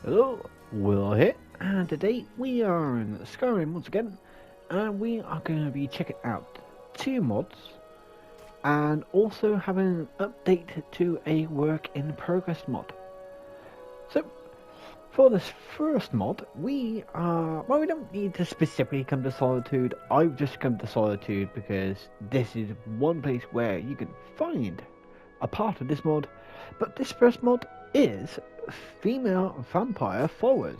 Hello, Will here, and today we are in Skyrim once again, and we are going to be checking out two mods, and also having an update to a work in progress mod. So, for this first mod, we don't need to specifically come to Solitude. I've just come to Solitude because this is one place where you can find a part of this mod, but this first mod is Female Vampire Followers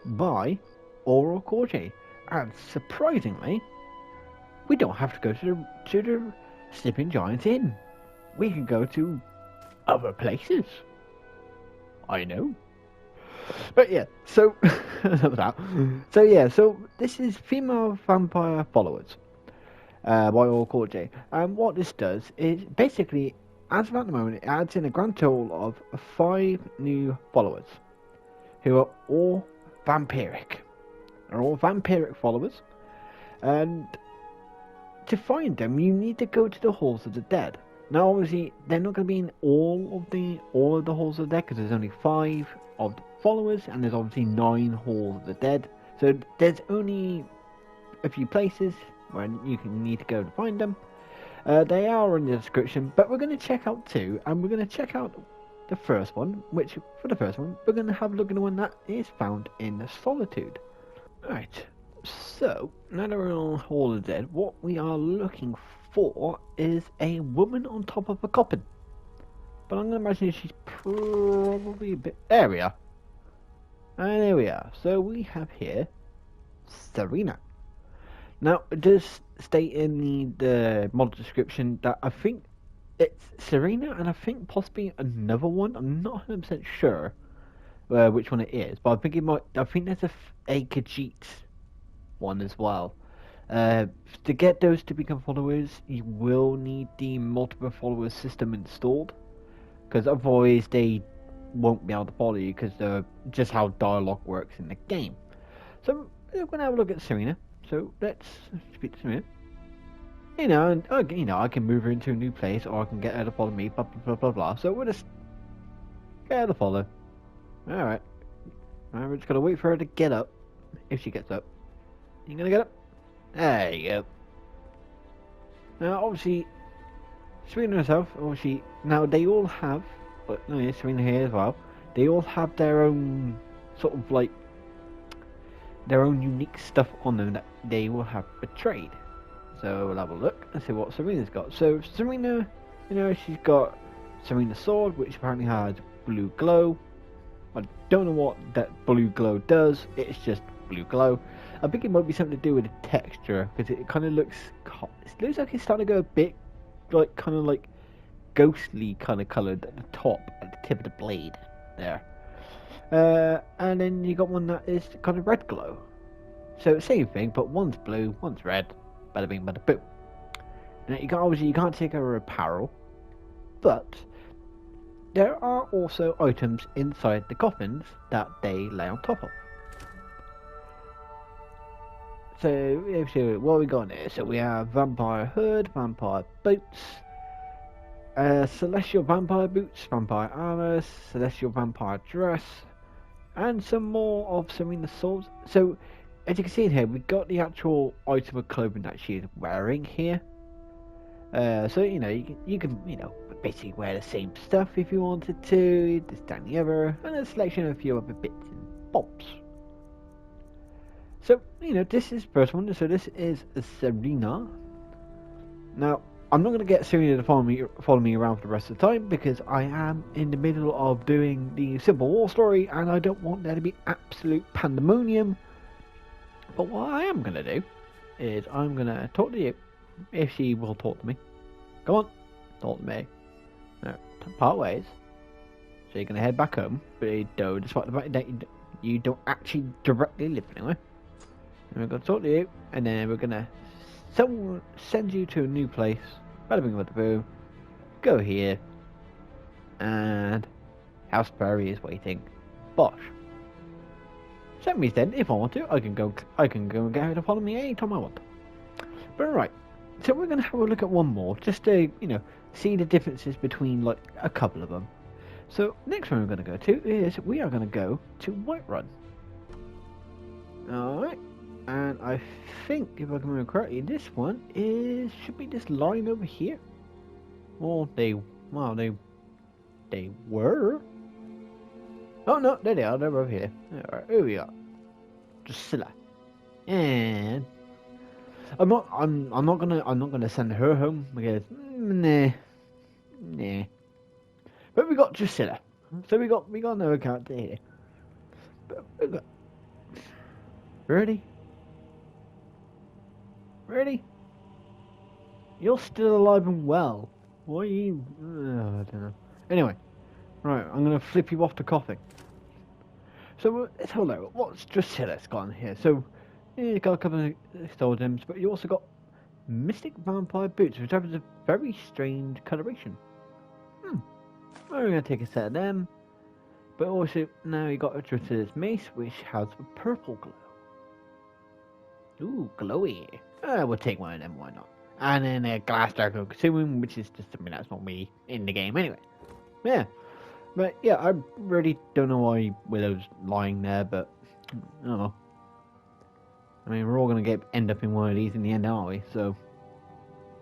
by Oral Corte, and surprisingly, we don't have to go to the Sleeping Giant Inn. We can go to other places. I know. But yeah, so so this is Female Vampire Followers by Oral Corte, and what this does is basically, as of at the moment, it adds in a grand total of 5 new followers, who are all vampiric. They're all vampiric followers, and to find them, you need to go to the Halls of the Dead. Now, obviously, they're not going to be in all of the Halls of the Dead because there's only 5 of the followers, and there's obviously 9 Halls of the Dead. So there's only a few places where you need to go to find them. They are in the description, but we're going to check out 2, and we're going to check out the first one, which, for the first one, we're going to have a look at the one that is found in Solitude. Right, so, now that we're on Hall of the Dead, what we are looking for is a woman on top of a coffin. But I'm going to imagine she's probably a bit... There we are. And there we are. So we have here Serena. Now, it does state in the mod description that I think it's Serena, and I think possibly another one. I'm not 100% sure which one it is, but I think it might. I think there's a Khajiit one as well. To get those to become followers, you will need the multiple followers system installed, because otherwise they won't be able to follow you because just how dialogue works in the game. So we're gonna have a look at Serena. So let's speak to Serena. I can move her into a new place, or I can get her to follow me. Blah blah blah blah blah. So we'll just get her to follow. All right. We're just gonna wait for her to get up. If she gets up, you gonna get up? There you go. Now, obviously, Serena herself. Obviously, now they all have. But no, yeah, Serena here as well. They all have their own sort of like their own unique stuff on them that they will have betrayed. So we'll have a look and see what Serena's got. So Serena, she's got Serena's sword, which apparently has blue glow. I don't know what that blue glow does. It's just blue glow. I think it might be something to do with the texture, because it kind of looks like it's starting to go a bit like ghostly kind of coloured at the top, at the tip of the blade there. And then you got one that is kind of red glow. So same thing, but one's blue, one's red. Bada bing, bada boom. Now you can't take her apparel, but there are also items inside the coffins that they lay on top of. So what we got here? So we have vampire hood, vampire boots, celestial vampire boots, vampire armor, celestial vampire dress, and some more of Serena's swords. So, as you can see in here, we've got the actual item of clothing that she is wearing here. So you can basically wear the same stuff if you wanted to, this, that, and the other, and a selection of a few other bits and bobs. So this is the first one. So this is Serena. Now, I'm not going to get Serena to follow me around for the rest of the time, because I am in the middle of doing the Civil War story, and I don't want there to be absolute pandemonium. But what I am going to do is I'm going to talk to you, if she will talk to me. Come on, talk to me. No, part ways. So you're going to head back home, but despite the fact that you don't actually directly live anywhere. And we're going to talk to you, and then we're going to send you to a new place. Bada bing bada boom. Go here, and House Prairie is waiting. Bosh. So that means then, if I want to, I can go and get her to follow me anytime I want. But right, so we're going to have a look at one more, just to see the differences between like a couple of them. So next one we're going to go to is we are going to go to Whiterun. Alright, and I think if I can remember correctly, this one should be this line over here. Well, they were. Oh no, there they are. They're over here. Alright, here we are. Drusilla, and I'm not gonna send her home because nah. But we got Drusilla, so we got another character here. But we got really. You're still alive and well. Why are you? I don't know. Anyway, right, I'm gonna flip you off to coughing. So let's have a look. What's Drusilla's got on here? So you got a couple of soul gems, but you also got mystic vampire boots, which have a very strange coloration. We're gonna take a set of them, but also now you got Drusilla's mace, which has a purple glow. Ooh, glowy. We'll take one of them. Why not? And then a glass dark consuming, which is just something that's not me in the game anyway. Yeah. But yeah, I really don't know why Willow's lying there, but I don't know. I mean, we're all gonna end up in one of these in the end, aren't we? So,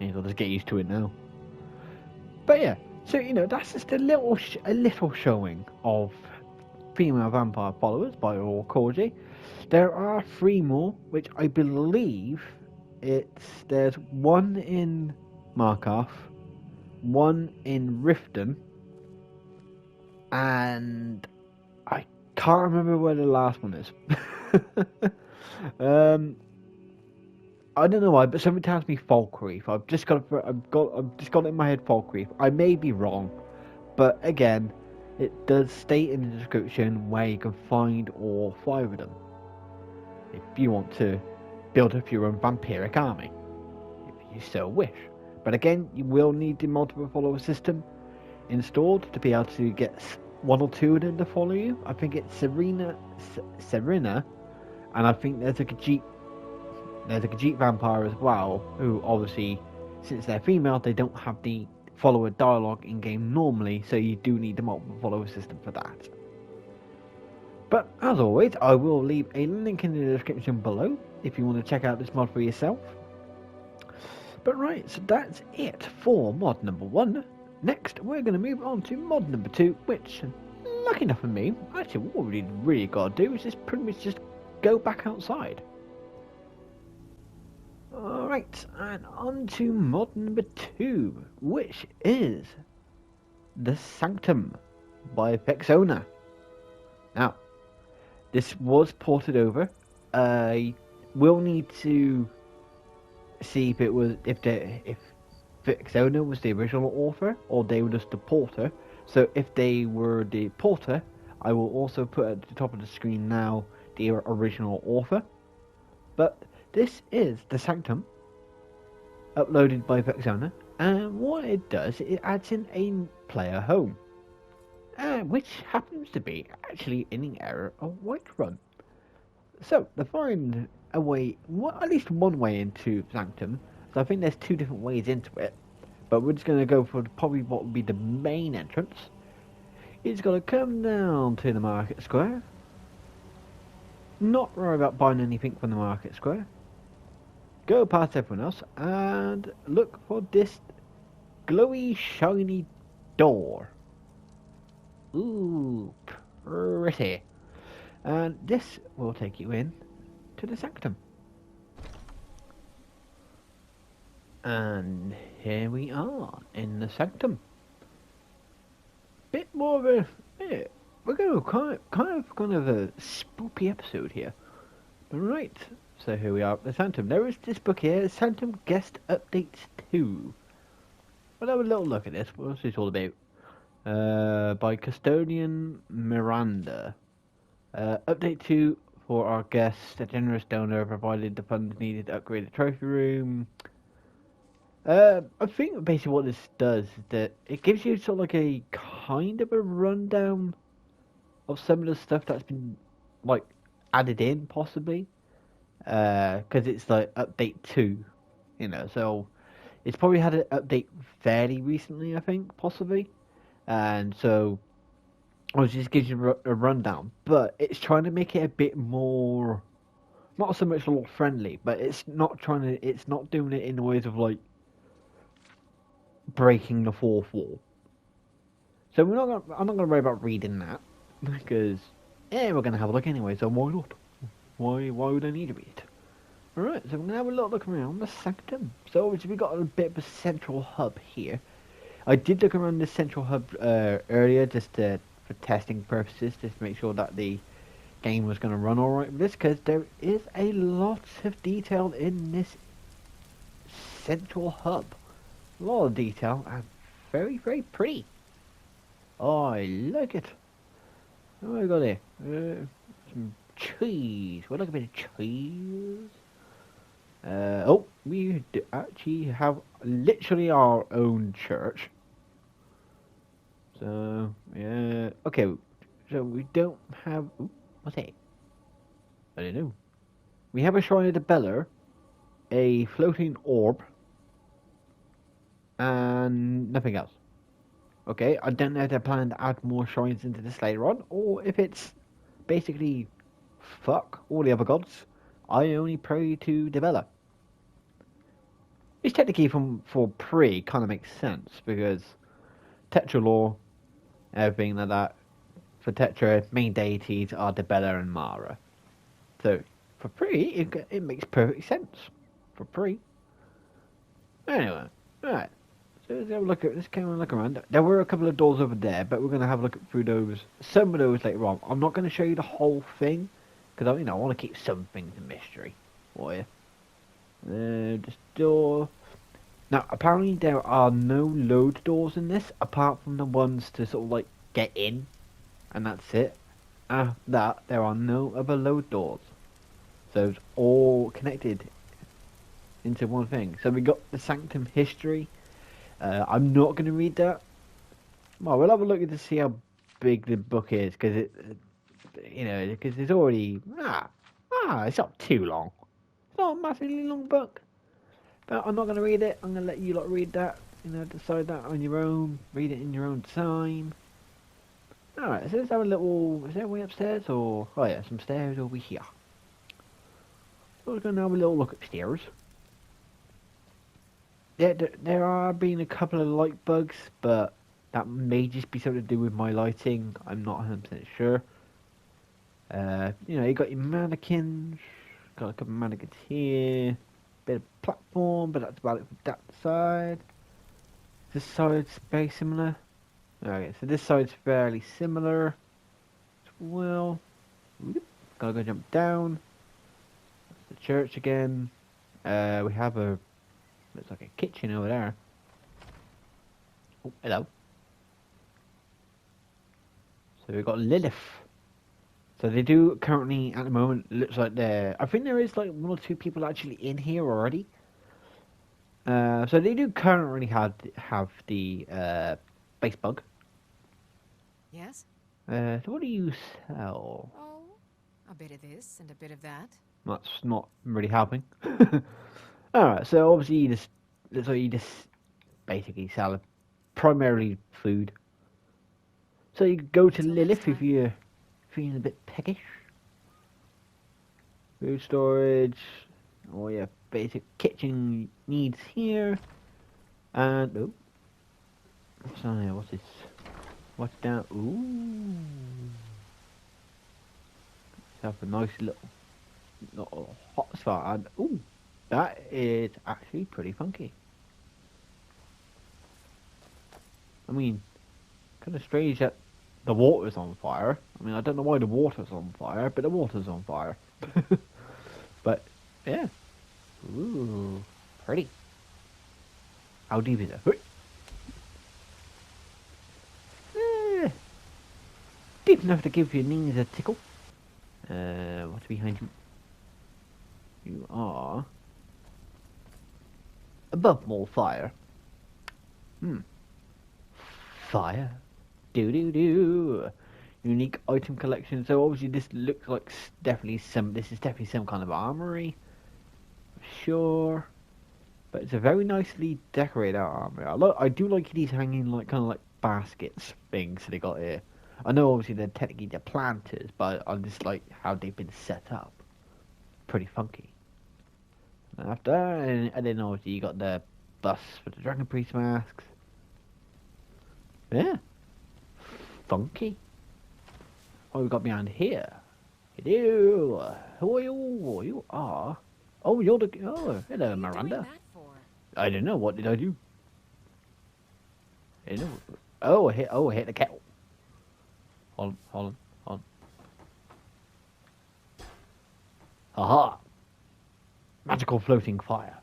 yeah, I'll just get used to it now. But yeah, so that's just a little showing of female vampire followers by All Corgi. There are 3 more, which I believe there's one in Markarth, one in Riften, and I can't remember where the last one is. I don't know why, but something tells me Falkreath. I've just got it in my head, Falkreath. I may be wrong, but again, it does state in the description where you can find all 5 of them. If you want to build up your own vampiric army, if you so wish. But again, you will need the multiple follower system installed to be able to get 1 or 2 of them to follow you. I think it's Serena, and I think there's a Khajiit vampire as well, who obviously, since they're female, they don't have the follower dialogue in game normally, so you do need the multiple follower system for that. But as always, I will leave a link in the description below if you want to check out this mod for yourself. But right, so that's it for mod number 1. Next, we're going to move on to mod number 2, which, lucky enough for me, actually what we really got to do is just pretty much just go back outside. Alright, and on to mod number 2, which is the Sanctum by Vexona. Now, this was ported over. We'll need to see if Vexona was the original author or they were just the porter. So if they were the porter, I will also put at the top of the screen now the original author. But this is the Sanctum, uploaded by Vexona, and what it does, it adds in a player home, which happens to be actually in the area of Whiterun. So, to find a way, at least one way into Sanctum, so I think there's 2 different ways into it, but we're just going to go for probably what would be the main entrance. It's going to come down to the market square, not worry about buying anything from the market square, go past everyone else, and look for this glowy, shiny door. Ooh, pretty. And this will take you in to the Sanctum. And here we are in the Sanctum. Bit more of a... Yeah, we're going to kind of a spoopy episode here. Right, so here we are at the Sanctum. There is this book here, Sanctum Guest Updates 2. We'll have a little look at this. What's this all about? By Custodian Miranda. Update 2 for our guests. A generous donor provided the funds needed to upgrade the trophy room. I think basically what this does is that it gives you sort of like a kind of a rundown of some of the stuff that's been like added in, possibly, because it's like update 2, so it's probably had an update fairly recently, I think, possibly, and so obviously just gives you a rundown, but it's trying to make it a bit more, not so much lore friendly, but it's not doing it in ways of like breaking the fourth wall. So I'm not gonna worry about reading that because yeah, we're gonna have a look anyway. So why not? Why would I need to read? Alright, so we're gonna have a little look around the sanctum. So obviously we got a bit of a central hub here. I did look around the central hub earlier just for testing purposes, just to make sure that the game was gonna run alright with this, because there is a lot of detail in this central hub. A lot of detail and very, very pretty. Oh, I like it. What have we got here? Some cheese. What like a bit of cheese? Oh, we actually have literally our own church. So, yeah. Okay, so we don't have... Ooh, what's that? I don't know. We have a shrine of the Beller, a floating orb, and nothing else. Okay, I don't know if they're planning to add more shrines into this later on, or if it's basically fuck all the other gods. I only pray to the Beller. Which technically for pre kind of makes sense, because Tetra lore, everything like that, for Tetra, main deities are the Beller and Mara. So, for pre, it makes perfect sense. For pre. Anyway, alright. So let's have a look at let's come and look around. There were a couple of doors over there, but we're gonna have a look through those. Some of those later on. I'm not gonna show you the whole thing, because I want to keep some things a mystery for you. This door. Now apparently there are no load doors in this, apart from the ones to sort of like get in, and that's it. After that, there are no other load doors. So it's all connected into one thing. So we got the Sanctum history. I'm not going to read that. Well, we'll have a look to see how big the book is, because because it's already it's not too long. It's not a massively long book, but I'm not going to read it. I'm going to let you lot read that. Decide that on your own. Read it in your own time. All right, so let's have a little. Is there a way upstairs, or oh yeah, some stairs over here. So we're going to have a little look upstairs. There are been a couple of light bugs, but that may just be something to do with my lighting. I'm not 100% sure. You got your mannequins. Got a couple of mannequins here. Bit of platform, but that's about it from that side. This side's very similar. Okay, so this side's fairly similar as well. Gotta go jump down. That's the church again. We have a... Looks like a kitchen over there. Oh, hello. So we've got Lilith. So they do currently, at the moment, looks like they're... I think there is like one or two people actually in here already. So they do currently have the base bug. Yes? So what do you sell? Oh, a bit of this and a bit of that. That's not really helping. Alright, so obviously you just basically sell primarily food. So you go to Until Lilith next if time. you're feeling a bit peckish. Food storage, all your basic kitchen needs here. And oh, what's this? What's down? Ooh, have a nice little hot spot. And ooh, that is actually pretty funky. I mean, kind of strange that the water's on fire. I mean, I don't know why the water's on fire, but the water's on fire. But, yeah. Ooh, pretty. How deep is it? Deep enough to give your knees a tickle. What's behind you? You are above more fire. Fire. Do. Unique item collection. So obviously this looks like this is definitely some kind of armory. Sure. But it's a very nicely decorated armory. I do like these hanging like kind of like baskets things they got here. I know obviously they're technically the planters, but I just like how they've been set up. Pretty funky. And after, and then obviously you got the bus with the Dragon Priest masks. Yeah. Funky. What we got behind here? Hello. Who are you? You are. Oh, you're the. Oh, hello, What are you Miranda. doing that for? I don't know. What did I do? I don't know. Oh, I hit the kettle. Hold on. Aha! Magical floating fire.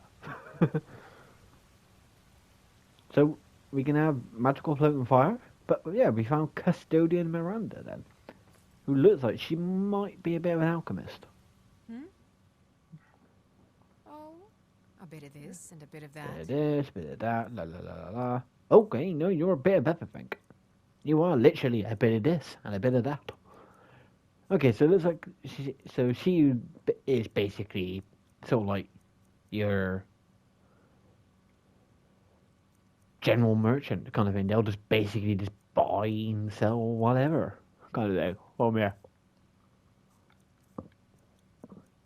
So we can have magical floating fire, but yeah, we found Custodian Miranda then, who looks like she might be a bit of an alchemist. Hmm? Oh, a bit of this and a bit of that. Bit of this, bit of that, la la la la la. Okay, no, you're a bit of everything. You are literally a bit of this and a bit of that. Okay, so it looks like she is basically sort of like your general merchant kind of thing. They'll just basically just buy and sell whatever kind of thing. Oh yeah,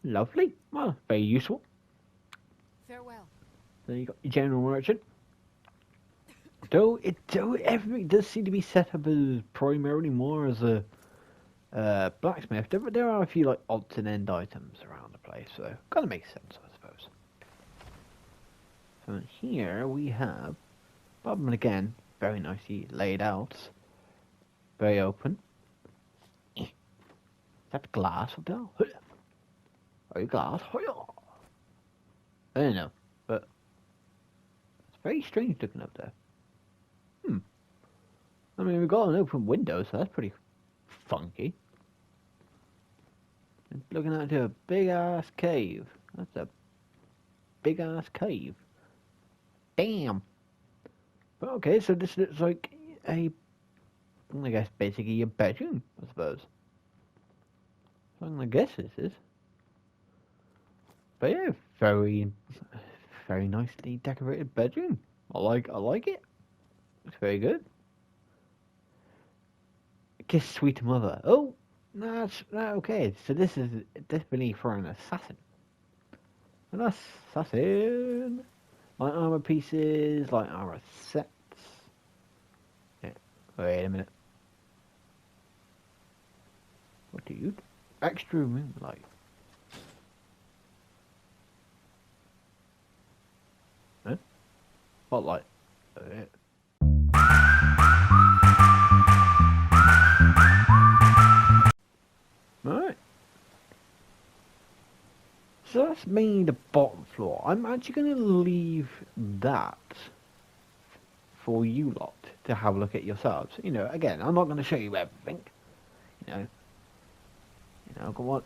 lovely. Well, very useful. Farewell. There you got your general merchant. Though everything does seem to be set up as primarily more as a blacksmith. There are a few like odds and end items around the place, so kind of makes sense, I suppose. So here we have, and again, very nicely laid out, very open. Is that glass up there? Are you glass? I don't know, but it's very strange looking up there. I mean, we've got an open window, so that's pretty funky. And looking out into a big ass cave. That's a big ass cave. Damn. But okay, so this looks like I guess basically a bedroom, I suppose. I guess this is. But yeah, very nicely decorated bedroom. I like it. It's very good. Kiss sweet mother. Oh, no, that's okay. So this is definitely for an assassin. An assassin. Light armor pieces, light armor sets. Yeah. Wait a minute. What do you do? Extra moonlight. Huh? Spotlight. Alright. So that's mainly the bottom floor. I'm actually going to leave that for you lot to have a look at yourselves. You know, again, I'm not going to show you everything. You know, go on,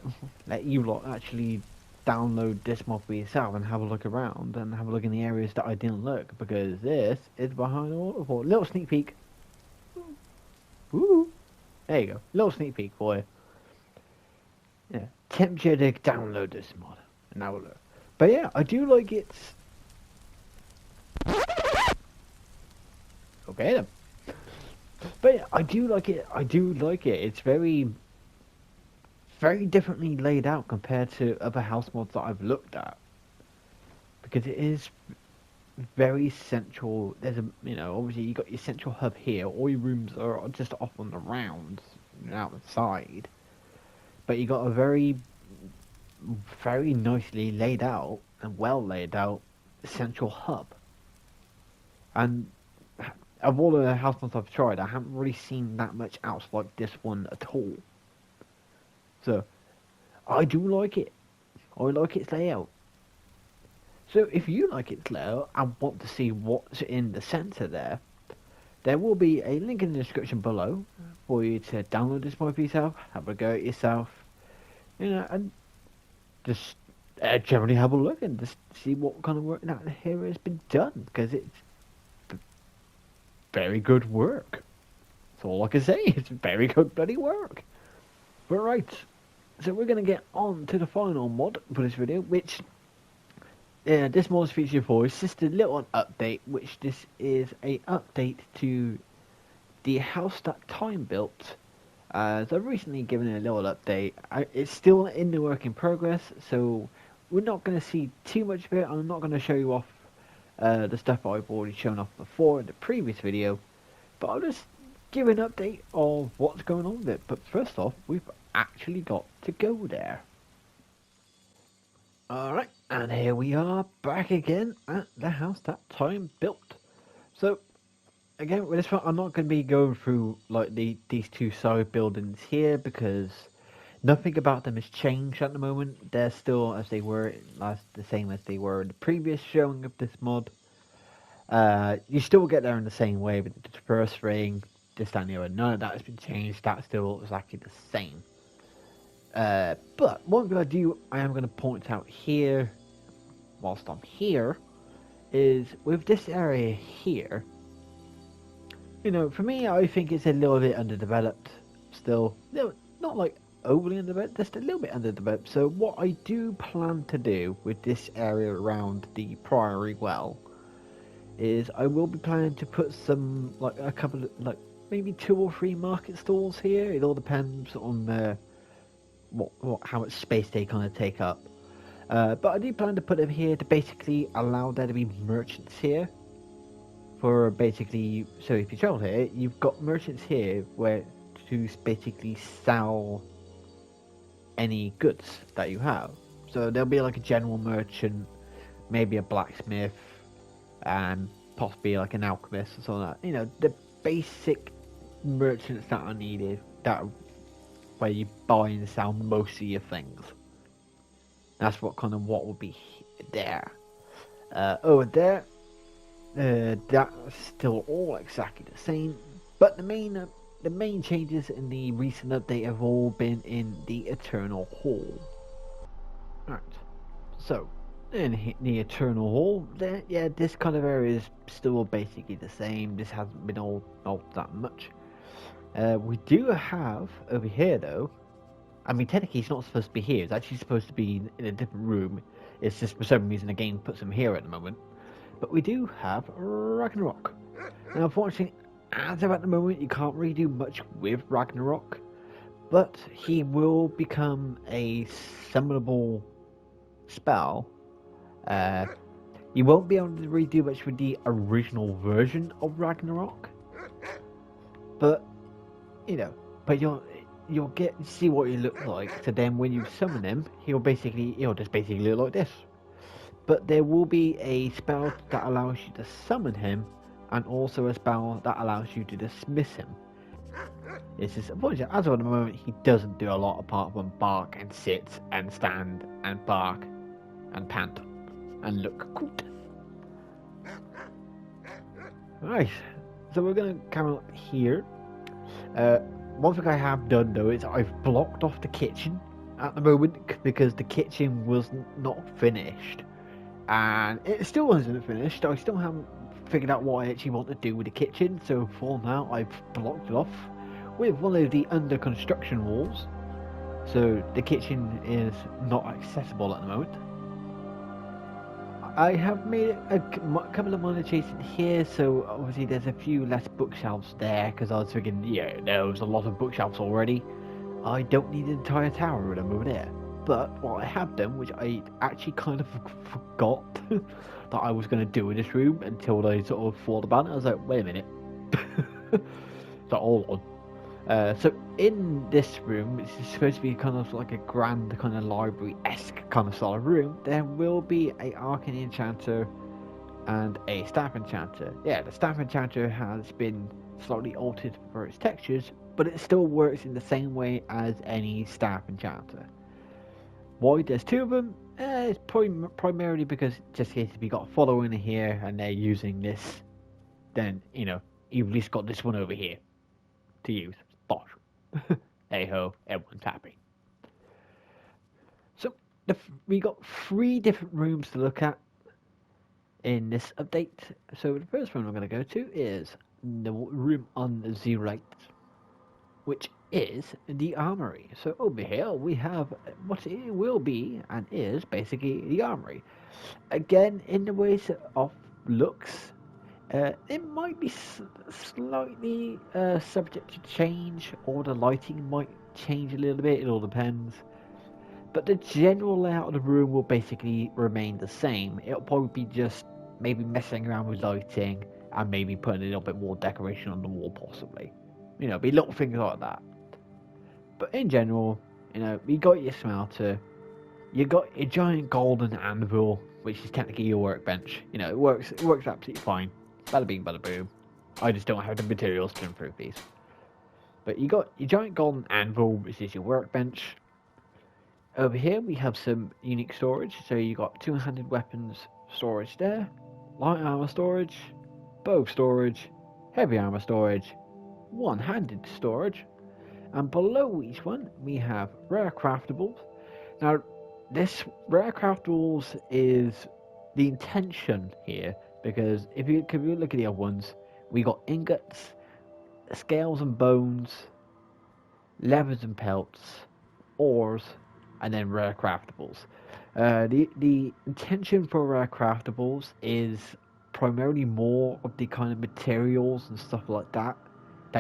let you lot actually download this mod for yourself and have a look around and have a look in the areas that I didn't look, because this is behind the waterfall. Little sneak peek. Ooh. There you go. Little sneak peek for you. Yeah. Tempt you to download this mod and have a look. But yeah, I do like it. Okay then. But yeah, I do like it. It's very differently laid out compared to other house mods that I've looked at, because it is very central. There's obviously you got your central hub here. All your rooms are just off on the rounds, outside, but you got a very nicely laid out and well laid out central hub. And of all the house mods I've tried, I haven't really seen that much else like this one at all. So, I do like it. I like its layout. So, if you like its layout and want to see what's in the centre there will be a link in the description below for you to download this mod for yourself, have a go at yourself, and just generally have a look and just see what kind of work that here has been done, because it's very good work. That's all I can say. It's very good bloody work. But right, so we're going to get on to the final mod for this video, which this mod is featured for. It's just a little update, which this is a update to the house that Time built So I've recently given it a little update. It's still in the work in progress, so we're not going to see too much of it. I'm not going to show you off the stuff I've already shown off before in the previous video, but I'll just give an update of what's going on with it. But first off, we've actually got to go there. Alright, and here we are back again at the house that time built. So again, with this one, I'm not going to be going through like these two side buildings here because nothing about them has changed at the moment. They're still as they were, the same as they were in the previous showing of this mod. You still get there in the same way with the traverse ring, this, that, and the other. None of that has been changed. That's still exactly the same. But what I'm going to do, I am going to point out here, whilst I'm here, is with this area here. You know, for me, I think it's a little bit underdeveloped still. Not like overly underdeveloped, just a little bit underdeveloped. So what I do plan to do with this area around the Priory Well is I will be planning to put some, like a couple of, like maybe 2 or 3 market stalls here. It all depends on how much space they kind of take up. But I do plan to put them here to basically allow there to be merchants here. For basically, so if you travel here, you've got merchants here where to basically sell any goods that you have. So there'll be like a general merchant, maybe a blacksmith, and possibly like an alchemist or something like that. You know, the basic merchants that are needed, that where you buy and sell most of your things. That's what will be there. Over there, that's still all exactly the same, but the main changes in the recent update have all been in the Eternal Hall. Right, so in the Eternal Hall, this kind of area is still basically the same. This hasn't been all that much. We do have over here though. I mean, technically, it's not supposed to be here. It's actually supposed to be in a different room. It's just for some reason the game puts him here at the moment. But we do have Ragnarok. Now, unfortunately, as of at the moment, you can't really do much with Ragnarok. But he will become a summonable spell. You won't be able to really do much with the original version of Ragnarok. But, you know, you'll get to see what he looks like. So then when you summon him, he'll just basically look like this. But there will be a spell that allows you to summon him, and also a spell that allows you to dismiss him. It's just unfortunate, as of the moment, he doesn't do a lot apart from bark and sit and stand and bark and pant and look cute. Right, so we're going to come out here. One thing I have done though is I've blocked off the kitchen at the moment because the kitchen was not finished. And it still wasn't finished. I still haven't figured out what I actually want to do with the kitchen. So for now, I've blocked it off with one of the under construction walls. So the kitchen is not accessible at the moment. I have made a couple of minor changes here. So obviously there's a few less bookshelves there because I was thinking, yeah, there was a lot of bookshelves already. I don't need an entire tower with them over there. But what I have done, which I actually kind of forgot that I was going to do in this room until I sort of thought about it. I was like, wait a minute. So hold on. So in this room, which is supposed to be kind of like a grand kind of library-esque kind of style of room, there will be a Arcane Enchanter and a Staff Enchanter. Yeah, the Staff Enchanter has been slightly altered for its textures, but it still works in the same way as any Staff Enchanter. Why there's 2 of them? It's primarily because just in case if you got a following here and they're using this, then, you know, you've at least got this one over here to use. Bosh. Hey ho, everyone's happy. So, we got 3 different rooms to look at in this update. So, the first room I'm going to go to is the room on the right, which is the armory. So over here we have what it will be and is basically the armory. Again, in the ways of looks, It might be slightly subject to change, or the lighting might change a little bit. It all depends. But the general layout of the room will basically remain the same. It'll probably be just maybe messing around with lighting and maybe putting a little bit more decoration on the wall, possibly. Be little things like that. But in general, you got your smelter, you got your giant golden anvil, which is technically your workbench. It works absolutely fine. Bada bing, bada boom. I just don't have the materials to improve these. But you got your giant golden anvil, which is your workbench. Over here we have some unique storage. So you got two-handed weapons storage there, light armor storage, bow storage, heavy armor storage, one-handed storage, and below each one we have rare craftables. Now, this rare craftables is the intention here, because if you look at the other ones, we got ingots, scales and bones, levers and pelts, ores, and then rare craftables. The intention for rare craftables is primarily more of the kind of materials and stuff like that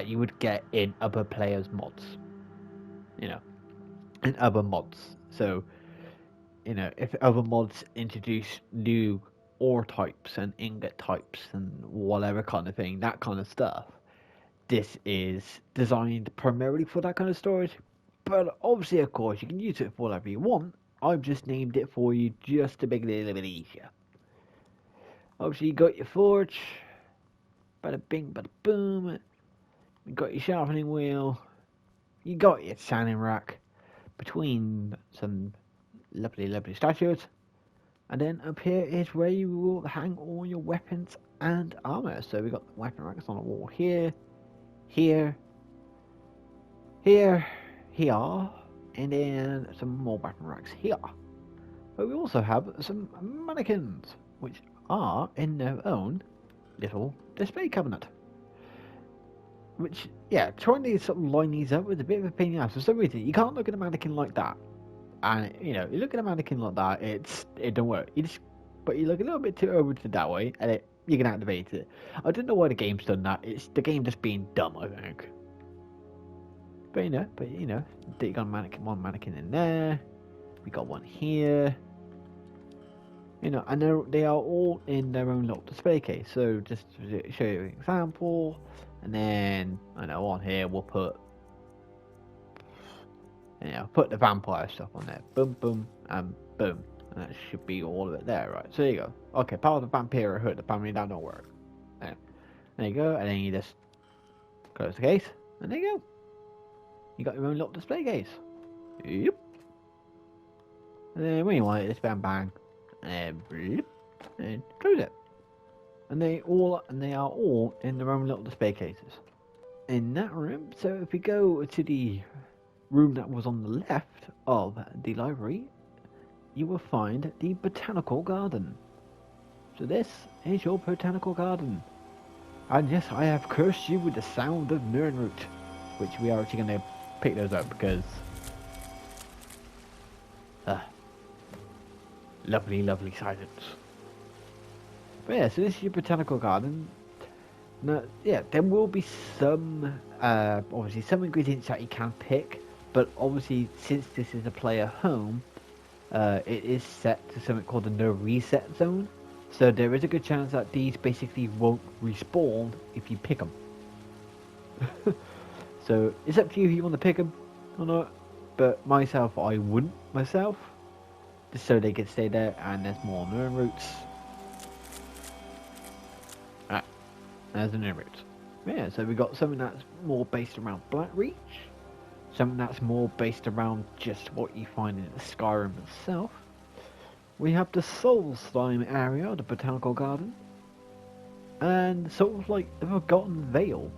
you would get in other players' mods. In other mods. So, if other mods introduce new ore types and ingot types and whatever kind of thing, that kind of stuff, this is designed primarily for that kind of storage. But obviously, of course, you can use it for whatever you want. I've just named it for you just to make it a little bit easier. Obviously, you got your forge. Bada bing, bada boom. You got your sharpening wheel. You got your sanding rack between some lovely statues. And then up here is where you will hang all your weapons and armor. So we got the weapon racks on the wall here, here, here, here, and then some more weapon racks here. But we also have some mannequins, which are in their own little display cabinet. Which, yeah, trying to sort of line these up was a bit of a pain in the ass. For some reason, you can't look at a mannequin like that. And, you look at a mannequin like that, it don't work. But you look a little bit too over to that way, and you can activate it. I don't know why the game's done that. It's the game just being dumb, I think. But you got one mannequin in there. We got one here. And they are all in their own little display case. So just to show you an example, and then on here we'll put put the vampire stuff on there. Boom, boom, and boom, and that should be all of it there, right? So there you go. Okay, part of the vampire hood. Apparently that don't work. There you go, and then you just close the case, and there you go. You got your own little display case. Yep. And then when you want it, just bang bang, and close it. And they are all in their own little display cases. In that room, so if we go to the room that was on the left of the library, you will find the botanical garden. So this is your botanical garden. And yes, I have cursed you with the sound of Nernroot, which we are actually going to pick those up because lovely silence. But yeah, so this is your botanical garden. Now, yeah, there will be some obviously some ingredients that you can pick, but obviously since this is a player home, it is set to something called the no reset zone. So there is a good chance that these basically won't respawn if you pick them. So it's up to you if you want to pick them or not. But myself, I wouldn't myself, just so they could stay there and there's more nerve roots. Ah, there's the nerve roots. Yeah, so we got something that's more based around Blackreach, something that's more based around just what you find in the Skyrim itself. We have the Soul Slime area, the botanical garden, and sort of like the Forgotten Vale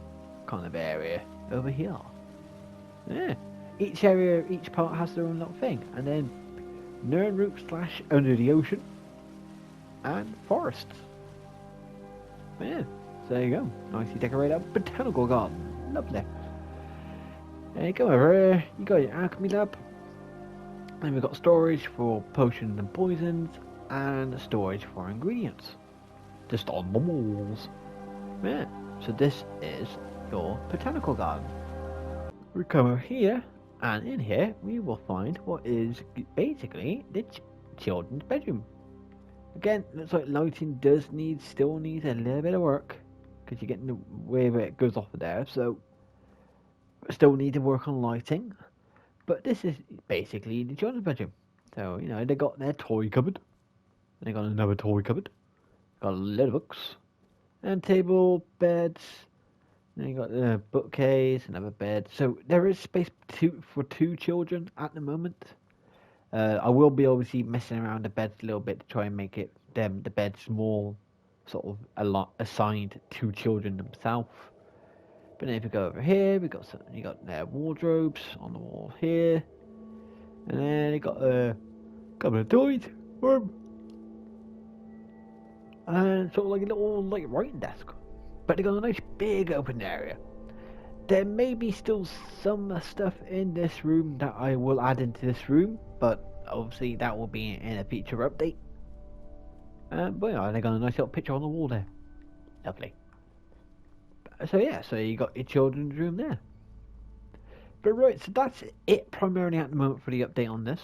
kind of area over here. Yeah, each area, each part has their own little thing, and then Nernroot / Under the Ocean and Forest. Yeah, so there you go, nicely decorated botanical garden, lovely. There you go, over here, you got your alchemy lab. Then we've got storage for potions and poisons, and storage for ingredients. Just on the walls. Yeah, so this is your botanical garden. We come over here, and in here we will find what is basically the children's bedroom. Again, looks like lighting still needs a little bit of work, because you're getting the way where it goes off of there, so still need to work on lighting. But this is basically the children's bedroom. So, you know, they got their toy cupboard, they got another toy cupboard, got a lot of books, and table, beds, then you got the bookcase, another bed. So there is space for two children at the moment. I will be obviously messing around the beds a little bit to try and make the beds more sort of assigned to children themselves. But then if you go over here, you got their wardrobes on the wall here, and then you got a couple of toys, and sort of like a little like writing desk. But they got a nice big open area. There may be still some stuff in this room that I will add into this room, but obviously that will be in a future update. But yeah, they got a nice little picture on the wall there. Lovely. So yeah, so you got your children's room there. But right, so that's it primarily at the moment for the update on this.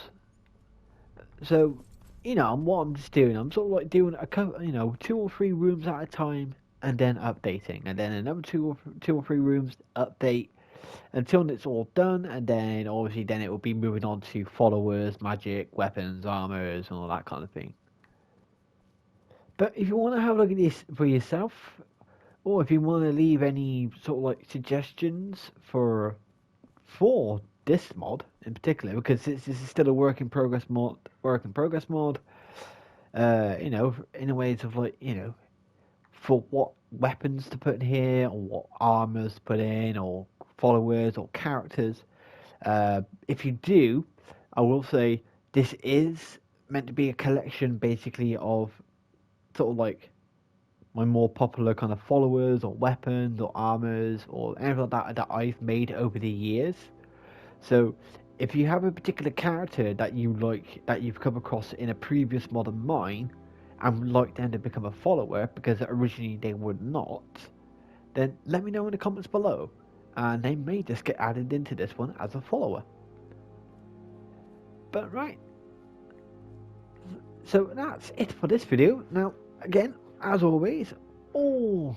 So, you know, what I'm just doing, I'm sort of like doing a couple, you know, 2 or 3 rooms at a time, and then updating, and then another two or three rooms update until it's all done, and then obviously then it will be moving on to followers, magic, weapons, armors, and all that kind of thing. But if you want to have a look at this for yourself, or if you want to leave any sort of like suggestions for this mod in particular, because this is still a work in progress mod, you know, in a ways of like, you know, for what weapons to put in here, or what armors to put in, or followers, or characters. If you do, I will say this is meant to be a collection basically of sort of like my more popular kind of followers, or weapons, or armors, or anything like that I've made over the years. So if you have a particular character that you like, that you've come across in a previous mod of mine, and would like them to become a follower because originally they would not, then let me know in the comments below, and they may just get added into this one as a follower. But right, so that's it for this video. Now again, as always, all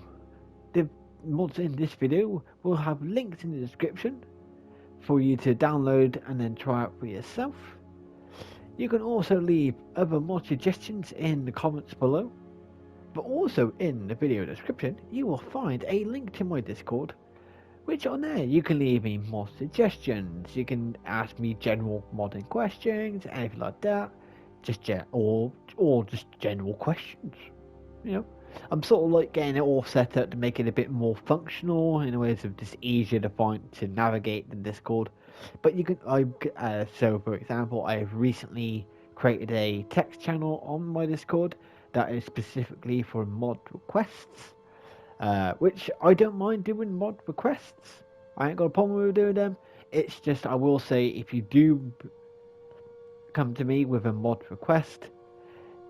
the mods in this video will have links in the description for you to download and then try out for yourself. You can also leave other mod suggestions in the comments below, but also in the video description you will find a link to my Discord, which on there you can leave me mod suggestions, you can ask me general modding questions, anything like that, just or just general questions. You know, I'm sort of like getting it all set up to make it a bit more functional in ways of just easier to navigate the Discord. But you can, so for example, I've recently created a text channel on my Discord that is specifically for mod requests, which I don't mind doing mod requests. I ain't got a problem with doing them. It's just, I will say, if you do come to me with a mod request,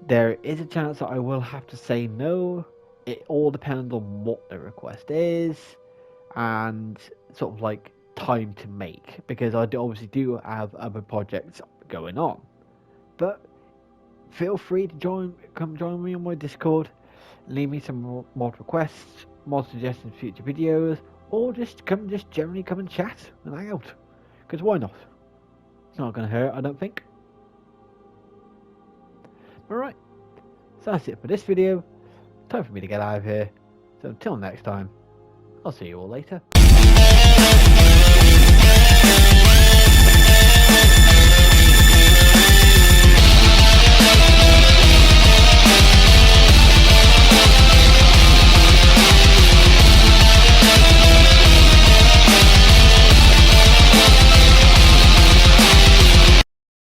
there is a chance that I will have to say no. It all depends on what the request is and sort of like time to make, because I obviously do have other projects going on. But feel free to come join me on my Discord, leave me some mod requests, mod suggestions for future videos, or just generally come and chat and hang out, because why not? It's not going to hurt, I don't think. Alright, so that's it for this video. Time for me to get out of here. So until next time, I'll see you all later.